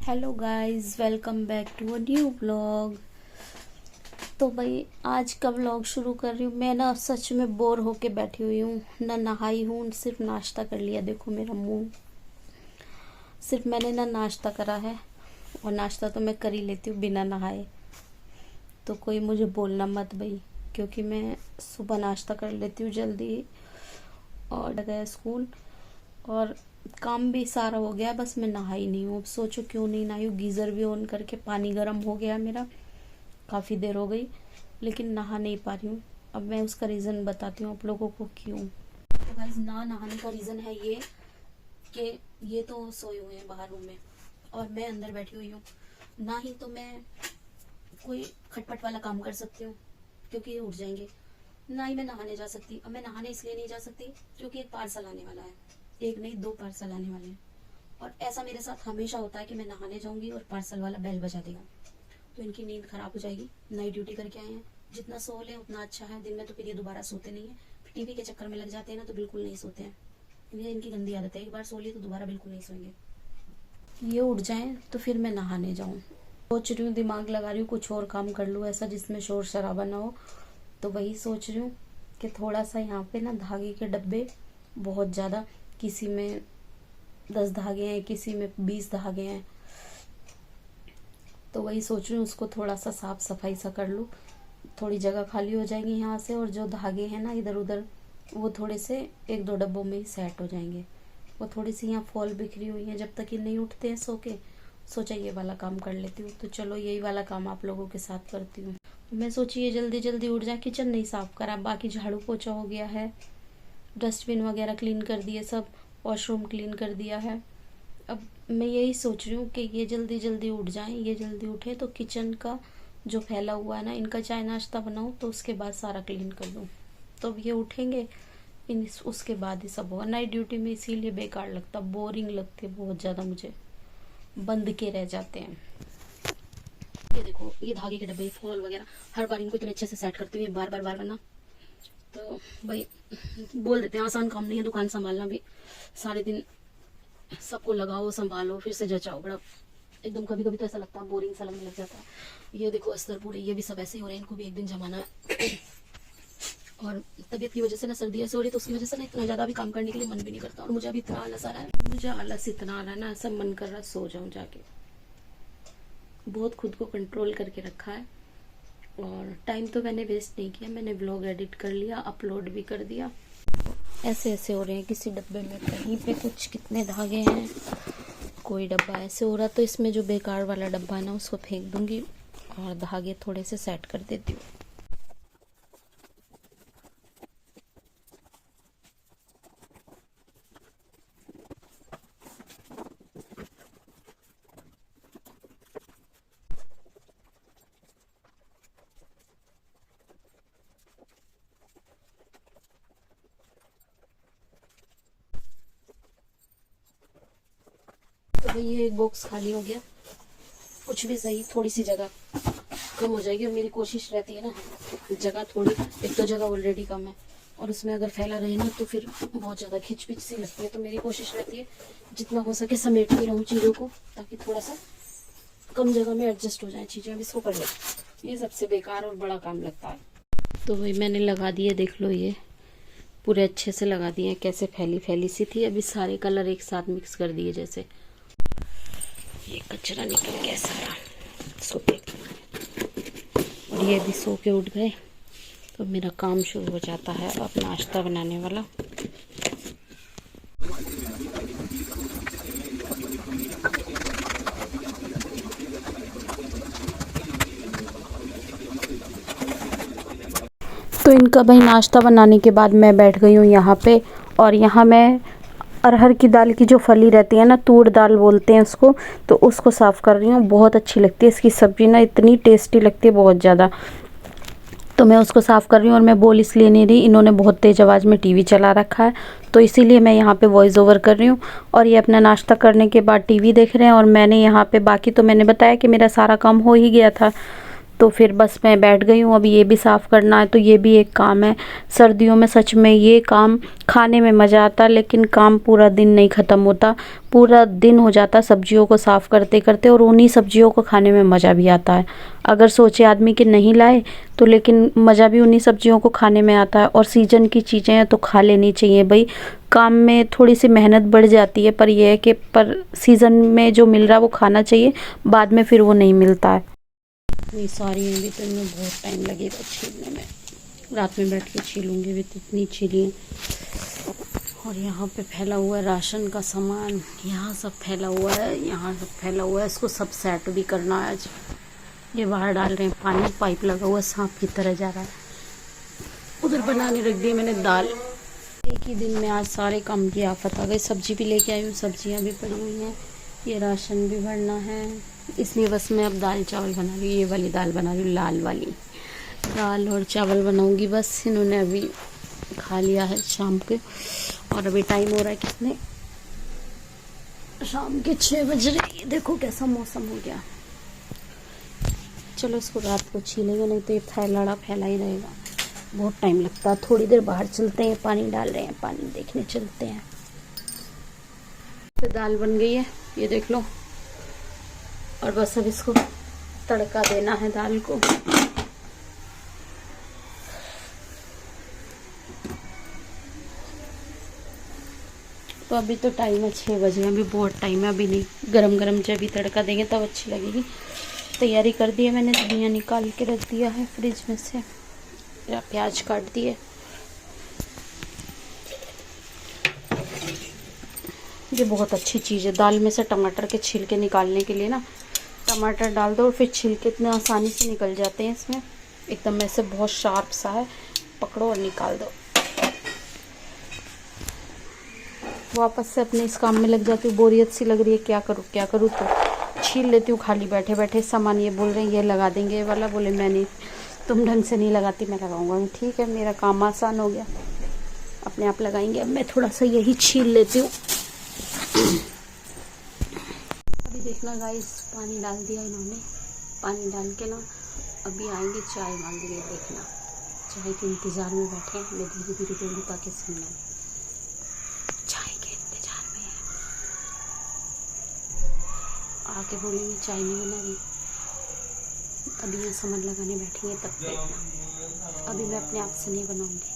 Hello guys, welcome back to a new vlog. तो भाई आज का व्लॉग शुरू कर रही हूँ। मैं ना सच में बोर होके बैठी हुई हूँ, ना नहाई हूँ, सिर्फ नाश्ता कर लिया। देखो मेरा मुंह, सिर्फ मैंने ना नाश्ता करा है। और नाश्ता तो मैं कर ही लेती हूँ बिना नहाए, तो कोई मुझे बोलना मत भाई, क्योंकि मैं सुबह नाश्ता कर लेती हूँ जल्दी और गया स्कूल। और काम भी सारा हो गया, बस मैं नहाई नहीं हूँ। अब सोचो क्यों नहीं नहाई हूँ। गीज़र भी ऑन करके पानी गर्म हो गया मेरा, काफ़ी देर हो गई, लेकिन नहा नहीं पा रही हूँ। अब मैं उसका रीज़न बताती हूँ आप लोगों को क्यों। तो गाइस, ना नहाने का रीज़न है ये कि ये तो सोए हुए हैं बाहर रूम में और मैं अंदर बैठी हुई हूँ। ना ही तो मैं कोई खटपट वाला काम कर सकती हूँ क्योंकि ये उठ जाएंगे, ना ही मैं नहाने जा सकती। अब मैं नहाने इसलिए नहीं जा सकती क्योंकि एक पार्सल आने वाला है, एक नहीं दो पार्सल आने वाले हैं। और ऐसा मेरे साथ हमेशा होता है कि मैं नहाने जाऊंगी और पार्सल वाला बेल बजा देगा, तो इनकी नींद खराब हो जाएगी। नाइट ड्यूटी करके आए हैं, जितना सो ले उतना अच्छा है। दिन में तो फिर ये दोबारा सोते नहीं है, टीवी के चक्कर में लग जाते हैं ना, तो बिल्कुल नहीं सोते हैं। ये इनकी गंदी आदत है, एक बार सो लिए तो दोबारा बिल्कुल नहीं सोएंगे। ये उठ जाएं तो फिर मैं नहाने जाऊं। सोच रही हूँ, दिमाग लगा रही हूँ कुछ और काम कर लूँ ऐसा जिसमें शोर शराबा ना हो। तो वही सोच रही हूँ कि थोड़ा सा यहाँ पे ना धागे के डब्बे बहुत ज़्यादा, किसी में 10 धागे हैं, किसी में 20 धागे हैं, तो वही सोच रही हूँ उसको थोड़ा सा साफ सफाई सा कर लूँ। थोड़ी जगह खाली हो जाएगी यहाँ से, और जो धागे हैं ना इधर उधर, वो थोड़े से एक दो डब्बों में ही सेट हो जाएंगे। वो थोड़ी सी यहाँ फॉल बिखरी हुई है, जब तक ये नहीं उठते हैं सो के, सोचा ये वाला काम कर लेती हूँ। तो चलो यही वाला काम आप लोगों के साथ करती हूँ। मैं सोची ये जल्दी जल्दी उठ जाए। किचन नहीं साफ करा, बाकी झाड़ू पोछा हो गया है, डस्टबिन वगैरह क्लीन कर दिए सब, वॉशरूम क्लीन कर दिया है। अब मैं यही सोच रही हूँ कि ये जल्दी जल्दी उठ जाएं, ये जल्दी उठे तो किचन का जो फैला हुआ है ना, इनका चाय नाश्ता बनाऊँ तो उसके बाद सारा क्लीन कर दूँ। तो अब ये उठेंगे उसके बाद ही सब होगा। नाइट ड्यूटी में इसीलिए बेकार लगता, बोरिंग लगती है बहुत ज़्यादा मुझे, बंद के रह जाते हैं। ये देखो, ये धागे के डब्बे फॉल वगैरह हर बार इनको इतने अच्छे से सेट करती हुई बार बार ना, तो भाई बोल देते हैं आसान काम नहीं है दुकान संभालना भी। सारे दिन सबको लगाओ, संभालो, फिर से जचाओ, बड़ा एकदम कभी कभी तो ऐसा लगता है बोरिंग सा लगने लग जाता है। ये देखो अस्तर पूरे, ये भी सब ऐसे ही हो रहे हैं, इनको भी एक दिन जमाना है। और तबीयत की वजह से ना, सर्दी ऐसे हो रही है तो उसकी वजह से ना इतना ज़्यादा भी काम करने के लिए मन भी नहीं करता। और मुझे अभी इतना आलस आ रहा है, मुझे आलस इतना आ रहा है ना, ऐसा मन कर रहा है सो जाऊँ जाके। बहुत खुद को कंट्रोल करके रखा है। और टाइम तो मैंने वेस्ट नहीं किया, मैंने व्लॉग एडिट कर लिया, अपलोड भी कर दिया। ऐसे ऐसे हो रहे हैं, किसी डब्बे में कहीं पे कुछ कितने धागे हैं, कोई डब्बा ऐसे हो रहा, तो इसमें जो बेकार वाला डब्बा है ना उसको फेंक दूंगी और धागे थोड़े से सेट कर देती हूँ। तो भाई ये एक बॉक्स खाली हो गया, कुछ भी सही, थोड़ी सी जगह कम हो जाएगी। और मेरी कोशिश रहती है ना, जगह थोड़ी, एक तो जगह ऑलरेडी कम है और उसमें अगर फैला रहे ना तो फिर बहुत ज़्यादा खिचपिच सी लगती है। तो मेरी कोशिश रहती है जितना हो सके समेटती रहूँ चीज़ों को, ताकि थोड़ा सा कम जगह में एडजस्ट हो जाए चीज़ें। अब इसको कर ले, ये सबसे बेकार और बड़ा काम लगता है। तो भाई मैंने लगा दिए, देख लो ये पूरे अच्छे से लगा दिए। कैसे फैली फैली सी थी, अभी सारे कलर एक साथ मिक्स कर दिए जैसे। ये कचरा निकल गया सारा, सो के, और ये भी सो के उठ गए। तो मेरा काम शुरू हो जाता है अब नाश्ता बनाने वाला। तो इनका भाई नाश्ता बनाने के बाद मैं बैठ गई हूँ यहाँ पे। और यहाँ मैं अरहर की दाल की जो फली रहती है ना, तूर दाल बोलते हैं उसको, तो उसको साफ़ कर रही हूँ। बहुत अच्छी लगती है इसकी सब्ज़ी ना, इतनी टेस्टी लगती है बहुत ज़्यादा। तो मैं उसको साफ़ कर रही हूँ। और मैं बोल इसलिए नहीं रही, इन्होंने बहुत तेज़ आवाज़ में टीवी चला रखा है, तो इसीलिए मैं यहाँ पे वॉइस ओवर कर रही हूँ। और ये अपना नाश्ता करने के बाद टीवी देख रहे हैं, और मैंने यहाँ पे बाकी तो मैंने बताया कि मेरा सारा काम हो ही गया था। तो फिर बस मैं बैठ गई हूँ। अभी ये भी साफ़ करना है, तो ये भी एक काम है। सर्दियों में सच में ये काम खाने में मज़ा आता, लेकिन काम पूरा दिन नहीं ख़त्म होता। पूरा दिन हो जाता सब्जियों को साफ़ करते करते, और उन्हीं सब्जियों को खाने में मज़ा भी आता है। अगर सोचे आदमी कि नहीं लाए तो, लेकिन मज़ा भी उन्हीं सब्जियों को खाने में आता है। और सीजन की चीज़ें हैं तो खा लेनी चाहिए भाई। काम में थोड़ी सी मेहनत बढ़ जाती है, पर यह है कि पर सीज़न में जो मिल रहा है वो खाना चाहिए, बाद में फिर वो नहीं मिलता है। इतनी सारी हैं भी, तो इनमें बहुत टाइम लगेगा छीलने में। रात में बैठ के छीलूंगी भी, तो इतनी छीली हैं। और यहाँ पे फैला हुआ है राशन का सामान, यहाँ सब फैला हुआ है, यहाँ सब फैला हुआ है। इसको सब सेट भी करना है आज। ये बाहर डाल रहे हैं पानी, पाइप लगा हुआ है, सांप की तरह जा रहा है। उधर बनाने रख दी मैंने दाल। एक ही दिन में आज सारे काम की आफत आ गई। सब्जी भी लेके आई हूँ, सब्जियाँ भी पड़ी हुई हैं, ये राशन भी भरना है, इसलिए बस मैं अब दाल चावल बना रही हूँ। ये वाली दाल बना रही हूँ, लाल वाली दाल और चावल बनाऊंगी बस। इन्होंने अभी खा लिया है शाम के, और अभी टाइम हो रहा है कितने, शाम के 6 बज रहे। ये देखो कैसा मौसम हो गया। चलो इसको रात को छीलेंगे, नहीं तो ये फैला ही रहेगा, बहुत टाइम लगता है। थोड़ी देर बाहर चलते हैं, पानी डाल रहे हैं, पानी देखने चलते हैं। तो दाल बन गई है, ये देख लो। और बस अब इसको तड़का देना है दाल को। तो अभी तो टाइम है 6 बजे, अभी बहुत टाइम है, अभी नहीं। गरम गरम जब भी तड़का देंगे तब अच्छी लगेगी। तैयारी कर दी है मैंने, धनिया निकाल के रख दिया है फ्रिज में से, प्याज काट दिए। ये बहुत अच्छी चीज़ है दाल में से टमाटर के छिलके निकालने के लिए ना। टमाटर डाल दो और फिर छिलके इतने आसानी से निकल जाते हैं इसमें, एकदम ऐसे बहुत शार्प सा है, पकड़ो और निकाल दो। वापस से अपने इस काम में लग जाती हूँ, बोरियत सी लग रही है, क्या करूँ, तो छील लेती हूँ खाली बैठे बैठे। सामान ये बोल रहे हैं ये लगा देंगे, ये वाला बोले मैं नहीं, तुम ढंग से नहीं लगाती, मैं लगाऊंगा। ठीक है, मेरा काम आसान हो गया, अपने आप लगाएंगे। अब मैं थोड़ा सा यही छील लेती हूँ। अभी देखना गाइस, पानी डाल दिया इन्होंने, पानी डाल के ना अभी आएंगे चाय मांगने। देखना चाय के इंतज़ार में बैठे हैं, मैं धीरे धीरे बोलूँ ताकि सुनना। चाय के इंतज़ार में है, आके बोलेंगे चाय नहीं बना रही, अभी यहाँ सामान लगाने बैठेंगे तब देखना। अभी मैं अपने आप से नहीं बनाऊंगी।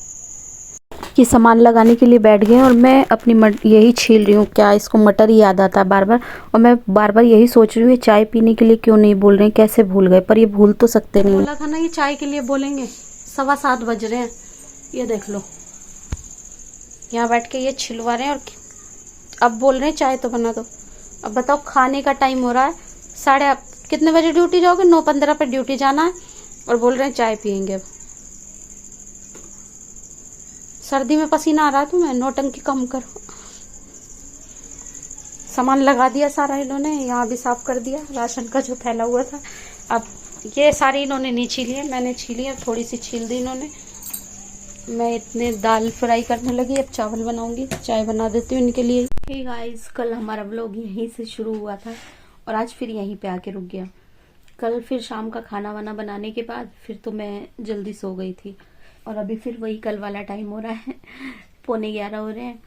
कि सामान लगाने के लिए बैठ गए और मैं अपनी यही छील रही हूँ। क्या इसको मटर ही याद आता है बार बार, और मैं बार बार यही सोच रही हूँ चाय पीने के लिए क्यों नहीं बोल रहे हैं, कैसे भूल गए। पर ये भूल तो सकते नहीं। बोला था ना ये चाय के लिए बोलेंगे। 7:15 बज रहे हैं, ये देख लो, यहाँ बैठ के ये छिलवा रहे हैं और अब बोल रहे हैं चाय तो बना दो। अब बताओ, खाने का टाइम हो रहा है, कितने बजे ड्यूटी जाओगे? 9:15 पर ड्यूटी जाना है, और बोल रहे हैं चाय पियेंगे। अब सर्दी में पसीना आ रहा है तुम्हें, नौटंकी कम करो। सामान लगा दिया सारा इन्होंने, यहाँ भी साफ कर दिया राशन का जो फैला हुआ था। अब ये सारी इन्होंने नहीं छीली है, मैंने छीली है, थोड़ी सी छील दी इन्होंने। मैं इतने दाल फ्राई करने लगी, अब चावल बनाऊंगी, चाय बना देती हूँ इनके लिए। हे गाइस, कल हमारा व्लॉग यहीं से शुरू हुआ था और आज फिर यहीं पे आके रुक गया। कल फिर शाम का खाना वाना बनाने के बाद फिर तो मैं जल्दी सो गई थी, और अभी फिर वही कल वाला टाइम हो रहा है। 11:45 हो रहे हैं,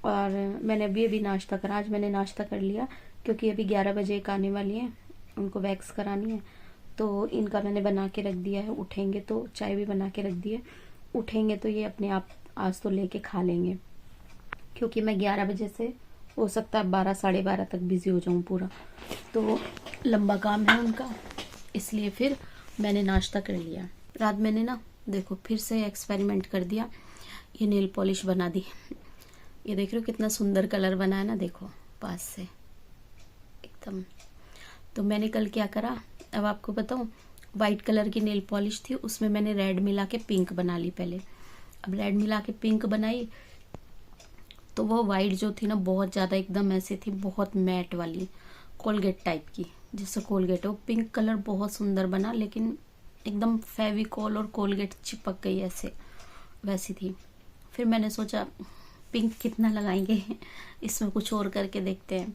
और मैंने अभी नाश्ता करा। आज मैंने नाश्ता कर लिया क्योंकि अभी 11 बजे एक आने वाली हैं, उनको वैक्स करानी है, तो इनका मैंने बना के रख दिया है। उठेंगे तो चाय भी बना के रख दी है, उठेंगे तो ये अपने आप आज तो लेके खा लेंगे, क्योंकि मैं 11 बजे से हो सकता है 12 साढ़े 12 तक बिजी हो जाऊं पूरा, तो लंबा काम है उनका, इसलिए फिर मैंने नाश्ता कर लिया। रात मैंने ना देखो फिर से एक्सपेरिमेंट कर दिया, ये नेल पॉलिश बना दी। ये देख रहे हो कितना सुंदर कलर बना है ना, देखो पास से एकदम। तो मैंने कल क्या करा, अब आपको बताऊं, वाइट कलर की नेल पॉलिश थी, उसमें मैंने रेड मिला के पिंक बना ली पहले। अब रेड मिला के पिंक बनाई तो वो वाइट जो थी ना बहुत ज़्यादा एकदम ऐसे थी, बहुत मैट वाली कोलगेट टाइप की, जैसे कोलगेट है, वो पिंक कलर बहुत सुंदर बना, लेकिन एकदम फेविकॉल और कोलगेट चिपक गई ऐसे, वैसी थी। फिर मैंने सोचा पिंक कितना लगाएंगे, इसमें कुछ और करके देखते हैं।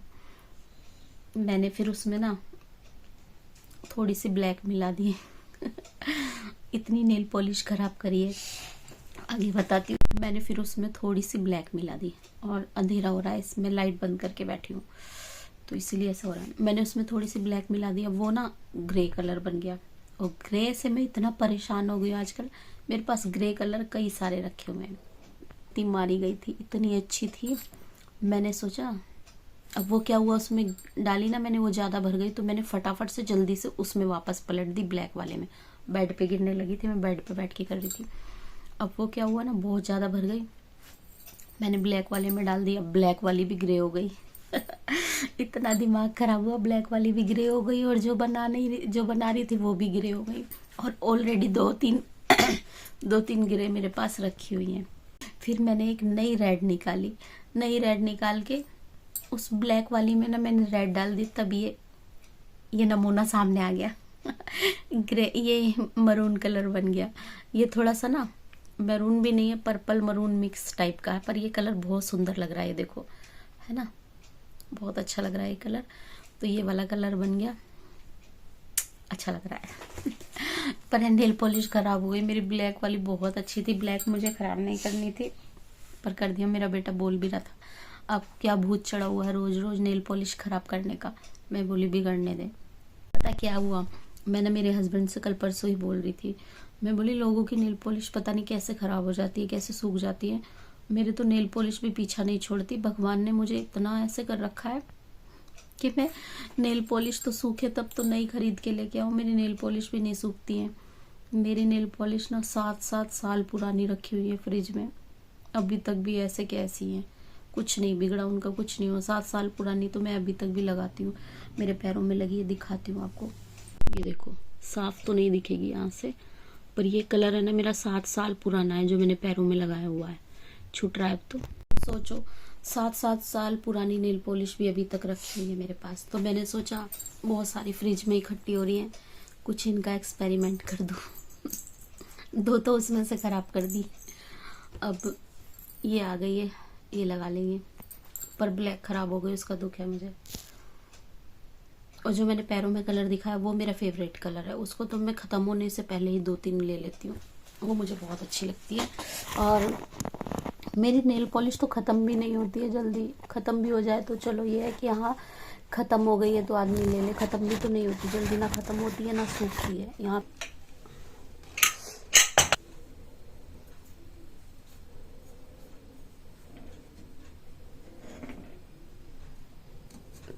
मैंने फिर उसमें ना थोड़ी सी ब्लैक मिला दी। इतनी नेल पॉलिश खराब करी है, आगे बताती हूँ। मैंने फिर उसमें थोड़ी सी ब्लैक मिला दी, और अंधेरा हो रहा है, इसमें लाइट बंद करके बैठी हूँ तो इसीलिए ऐसा हो रहा है। मैंने उसमें थोड़ी सी ब्लैक मिला दी, अब वो ना ग्रे कलर बन गया, और ग्रे से मैं इतना परेशान हो गई आजकल। मेरे पास ग्रे कलर कई सारे रखे हुए हैं, इतनी मारी गई थी, इतनी अच्छी थी। मैंने सोचा अब वो क्या हुआ, उसमें डाली ना मैंने, वो ज़्यादा भर गई, तो मैंने फटाफट से जल्दी से उसमें वापस पलट दी ब्लैक वाले में। बेड पे गिरने लगी थी, मैं बेड पे बैठ के कर रही थी। अब वो क्या हुआ ना, बहुत ज़्यादा भर गई, मैंने ब्लैक वाले में डाल दिया, ब्लैक वाली भी ग्रे हो गई। इतना दिमाग खराब हुआ, ब्लैक वाली भी ग्रे हो गई, और जो बना रही थी वो भी ग्रे हो गई, और ऑलरेडी दो तीन ग्रे मेरे पास रखी हुई हैं। फिर मैंने एक नई रेड निकाली, नई रेड निकाल के उस ब्लैक वाली में ना मैंने रेड डाल दी, तब ये नमूना सामने आ गया। ग्रे, ये मरून कलर बन गया। ये थोड़ा सा ना मैरून भी नहीं है, पर्पल मरून मिक्स टाइप का है, पर ये कलर बहुत सुंदर लग रहा है, ये देखो, है ना, बहुत अच्छा लग रहा है ये कलर। तो ये वाला कलर बन गया, अच्छा लग रहा है। पर नेल पॉलिश खराब हो गई मेरी, ब्लैक वाली बहुत अच्छी थी, ब्लैक मुझे खराब नहीं करनी थी, पर कर दिया। मेरा बेटा बोल भी रहा था, अब क्या भूत चढ़ा हुआ है रोज रोज नेल पॉलिश खराब करने का। मैं बोली बिगड़ने दे। पता क्या हुआ, मैंने मेरे हस्बैंड से कल परसों ही बोल रही थी, मैं बोली लोगों की नेल पॉलिश पता नहीं कैसे खराब हो जाती है, कैसे सूख जाती है, मेरे तो नेल पॉलिश भी पीछा नहीं छोड़ती। भगवान ने मुझे इतना ऐसे कर रखा है कि मैं नेल पॉलिश तो सूखे तब तो नई खरीद के लेके आऊँ, मेरी नेल पॉलिश भी नहीं सूखती है। मेरी नेल पॉलिश ना 7-7 साल पुरानी रखी हुई है फ्रिज में, अभी तक भी ऐसे के ऐसी हैं, कुछ नहीं बिगड़ा उनका, कुछ नहीं हुआ। 7 साल पुरानी तो मैं अभी तक भी लगाती हूँ, मेरे पैरों में लगी है, दिखाती हूँ आपको। ये देखो, साफ तो नहीं दिखेगी यहाँ से, पर ये कलर है ना मेरा 7 साल पुराना है, जो मैंने पैरों में लगाया हुआ है, छूट रहा है अब तो सोचो 7-7 साल पुरानी नेल पॉलिश भी अभी तक रखी हुई है मेरे पास। तो मैंने सोचा बहुत सारी फ्रिज में इकट्ठी हो रही हैं, कुछ इनका एक्सपेरिमेंट कर दूँ। 2 तो उसमें से खराब कर दी, अब ये आ गई है, ये लगा लेंगे, पर ब्लैक खराब हो गई, उसका दुख है मुझे। और जो मैंने पैरों में कलर दिखाया वो मेरा फेवरेट कलर है, उसको तो मैं ख़त्म होने से पहले ही 2-3 ले लेती हूँ, वो मुझे बहुत अच्छी लगती है। और मेरी नेल पॉलिश तो ख़त्म भी नहीं होती है जल्दी, ख़त्म भी हो जाए तो चलो ये है कि हाँ ख़त्म हो गई है तो आदमी ले ले, ख़त्म भी तो नहीं होती जल्दी, ना ख़त्म होती है ना सूखती है। यहाँ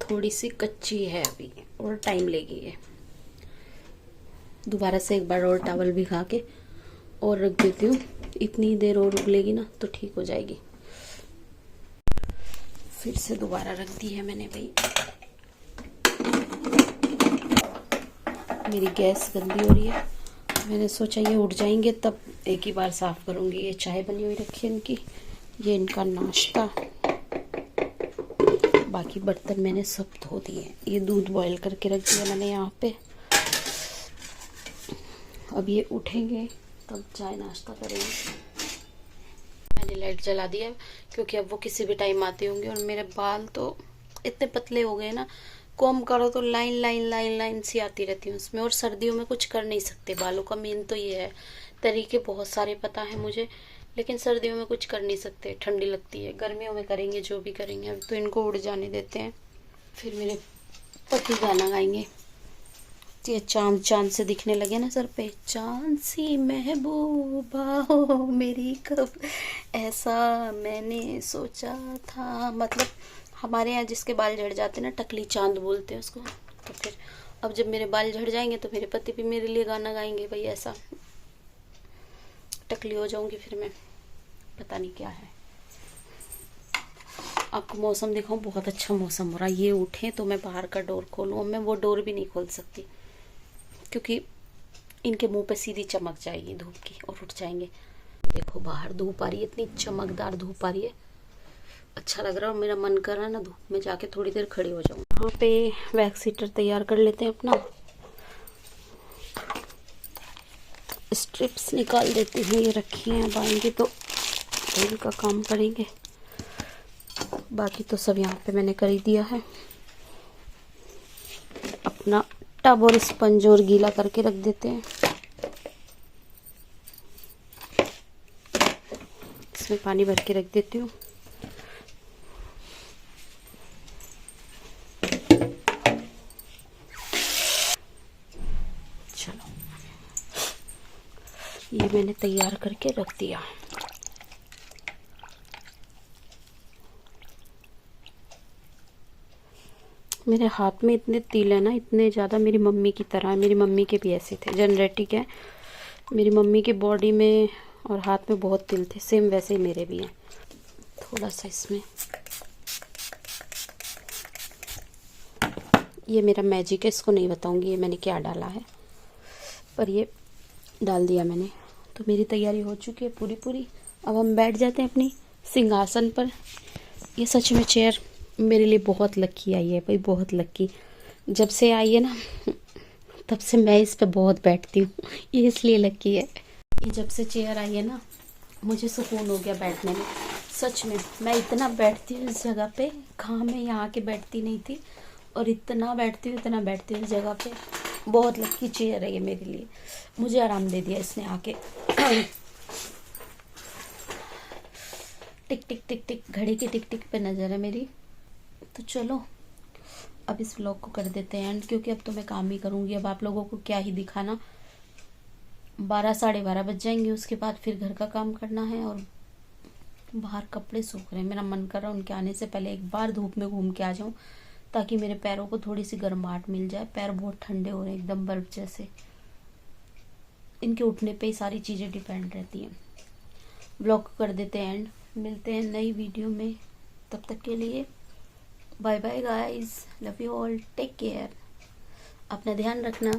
थोड़ी सी कच्ची है अभी, और टाइम लेगी ये। दोबारा से एक बार और टॉवल भिगा के और रख देती हूँ, इतनी देर और उबलेगी ना तो ठीक हो जाएगी। फिर से दोबारा रख दी है मैंने भाई। मेरी गैस गंदी हो रही है, मैंने सोचा ये उठ जाएंगे तब एक ही बार साफ करूँगी। ये चाय बनी हुई रखी है इनकी, ये इनका नाश्ता, बाकी बर्तन मैंने सब धो दिए। ये दूध बॉईल करके रख दिया मैंने यहाँ पे, अब ये उठेंगे तब चाय नाश्ता करेंगे। मैंने लाइट जला दिया क्योंकि अब वो किसी भी टाइम आते होंगे, और मेरे बाल तो इतने पतले हो गए ना, कॉम करो तो लाइन लाइन लाइन लाइन सी आती रहती है उसमें, और सर्दियों में कुछ कर नहीं सकते बालों का। मेन तो ये है, तरीके बहुत सारे पता है मुझे, लेकिन सर्दियों में कुछ कर नहीं सकते, ठंडी लगती है। गर्मियों में करेंगे जो भी करेंगे, अब तो इनको उड़ जाने देते हैं। फिर मेरे पति गाना गाएंगे, ये चांद चांद से दिखने लगे ना सर पे, चांद सी महबूबा हो मेरी कब ऐसा मैंने सोचा था। मतलब हमारे यहाँ जिसके बाल झड़ जाते हैं ना, टकली चांद बोलते हैं उसको। तो फिर अब जब मेरे बाल झड़ जाएंगे तो मेरे पति भी मेरे लिए गाना गाएंगे भाई, ऐसा टकली हो जाऊंगी फिर मैं, पता नहीं क्या है। आपको मौसम दिखाऊं, बहुत अच्छा मौसम हो रहा है। ये उठे तो मैं बाहर का डोर खोलूँ, अब मैं वो डोर भी नहीं खोल सकती क्योंकि इनके मुंह पे सीधी चमक जाएगी धूप की और उठ जाएंगे। ये देखो बाहर धूप आ रही है, इतनी चमकदार धूप आ रही है, अच्छा लग रहा है। और मेरा मन कर रहा है ना धूप में जाके थोड़ी देर खड़ी हो जाऊँ। यहाँ पे वैक्स हीटर तैयार कर लेते हैं अपना, स्ट्रिप्स निकाल देती हूँ, ये रखी हैं, अब आएंगे तो इनका काम करेंगे। बाकी तो सब यहाँ पे मैंने कर ही दिया है। अपना टब और स्पंज और गीला करके रख देते हैं। इसमें पानी भर के रख देती हूँ। चलो, ये मैंने तैयार करके रख दिया। मेरे हाथ में इतने तिल है ना, इतने ज़्यादा, मेरी मम्मी की तरह है। मेरी मम्मी के भी ऐसे थे, जेनेटिक है। मेरी मम्मी के बॉडी में और हाथ में बहुत तिल थे, सेम वैसे ही मेरे भी हैं। थोड़ा सा इसमें ये मेरा मैजिक है, इसको नहीं बताऊंगी ये मैंने क्या डाला है, पर ये डाल दिया मैंने। तो मेरी तैयारी हो चुकी है पूरी पूरी। अब हम बैठ जाते हैं अपनी सिंहासन पर। ये सच में चेयर मेरे लिए बहुत लकी आई है भाई, बहुत लकी। जब से आई है ना तब से मैं इस पे बहुत बैठती हूँ, ये इसलिए लकी है। ये जब से चेयर आई है ना, मुझे सुकून हो गया बैठने में। सच में मैं इतना बैठती हूँ इस जगह पे, कहाँ मैं यहाँ के बैठती नहीं थी, और इतना बैठती हूँ, इतना बैठती हूँ इस जगह पे। बहुत लकी चेयर है ये मेरे लिए, मुझे आराम दे दिया इसने आके। टिक टिक टिक टिक, घड़ी की टिक टिक पे नज़र है मेरी। तो चलो अब इस व्लॉग को कर देते हैं एंड, क्योंकि अब तो मैं काम ही करूँगी। अब आप लोगों को क्या ही दिखाना, 12 साढ़े 12 बज जाएंगे। उसके बाद फिर घर का काम करना है, और बाहर कपड़े सूख रहे हैं। मेरा मन कर रहा है उनके आने से पहले एक बार धूप में घूम के आ जाऊं, ताकि मेरे पैरों को थोड़ी सी गर्माहट मिल जाए। पैर बहुत ठंडे हो रहे हैं, एकदम बर्फ जैसे। इनके उठने पे ही सारी चीज़ें डिपेंड रहती हैं। व्लॉग को कर देते हैं एंड, मिलते हैं नई वीडियो में। तब तक के लिए bye bye guys, love you all, take care, अपना ध्यान रखना।